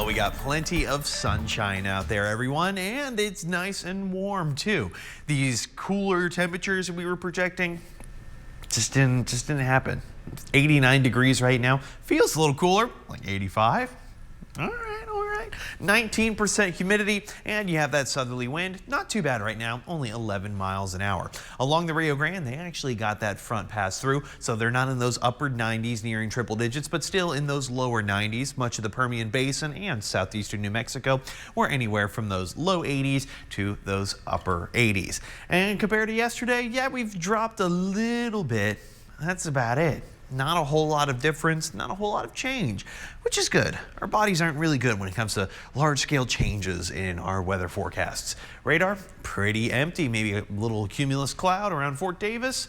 Well, we got plenty of sunshine out there, everyone, and it's nice and warm too. These cooler temperatures we were projecting just didn't happen. It's 89 degrees right now. Feels a little cooler, like 85. All right. 19% humidity, and you have that southerly wind. Not too bad right now, only 11 miles an hour. Along the Rio Grande, they actually got that front pass through, so they're not in those upper 90s nearing triple digits, but still in those lower 90s. Much of the Permian basin and southeastern New Mexico were anywhere from those low 80s to those upper 80s. And compared to yesterday, yeah, we've dropped a little bit. That's about it. Not a whole lot of difference, not a whole lot of change, which is good. Our bodies aren't really good when it comes to large-scale changes in our weather forecasts. Radar, pretty empty, maybe a little cumulus cloud around Fort Davis.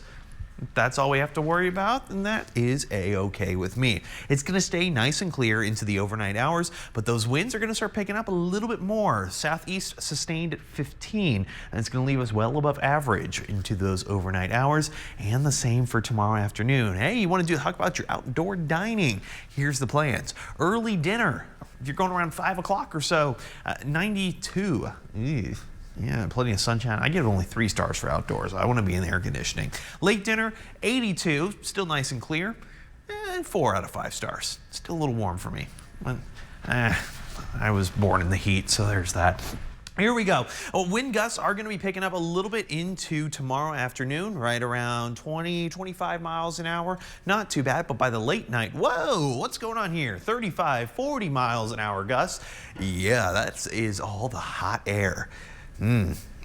That's all we have to worry about, and that is a-okay with me. It's going to stay nice and clear into the overnight hours, but those winds are going to start picking up a little bit more. Southeast sustained at 15, and it's going to leave us well above average into those overnight hours, and the same for tomorrow afternoon. Hey, you want to talk about your outdoor dining? Here's the plans. Early dinner, if you're going around 5 o'clock or so, 92. Ew. Yeah, plenty of sunshine. I give it only 3 stars for outdoors. I want to be in the air conditioning. Late dinner, 82, still nice and clear. 4 out of 5 stars. Still a little warm for me. But, I was born in the heat, so there's that. Here we go. Wind gusts are going to be picking up a little bit into tomorrow afternoon, right around 20, 25 miles an hour. Not too bad, but by the late night, whoa, what's going on here? 35, 40 miles an hour gusts. Yeah, that is all the hot air.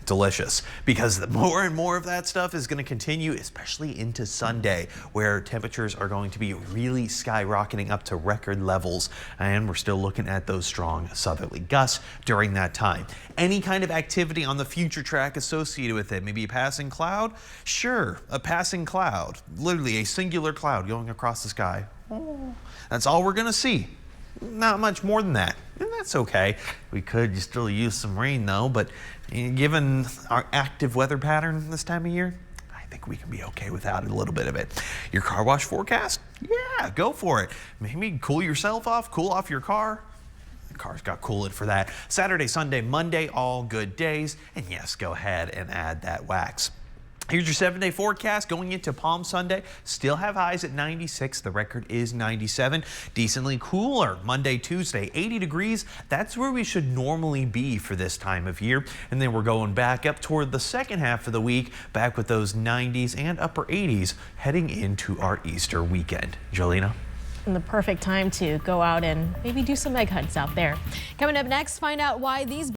Delicious, because the more and more of that stuff is going to continue, especially into Sunday, where temperatures are going to be really skyrocketing up to record levels, and we're still looking at those strong southerly gusts during that time. Any kind of activity on the future track associated with it, maybe a passing cloud? Sure, a passing cloud, literally a singular cloud going across the sky. Oh, that's all we're going to see. Not much more than that, and that's okay. We could still use some rain though, but given our active weather pattern this time of year, I think we can be okay without a little bit of it. Your car wash forecast? Yeah, go for it. Maybe cool yourself off, cool off your car. The car's got Cool-It for that. Saturday, Sunday, Monday, all good days. And yes, go ahead and add that wax. Here's your 7-day forecast going into Palm Sunday. Still have highs at 96. The record is 97. Decently cooler Monday, Tuesday, 80 degrees. That's where we should normally be for this time of year. And then we're going back up toward the second half of the week, back with those 90s and upper 80s heading into our Easter weekend. Jolena? And the perfect time to go out and maybe do some egg hunts out there. Coming up next, find out why these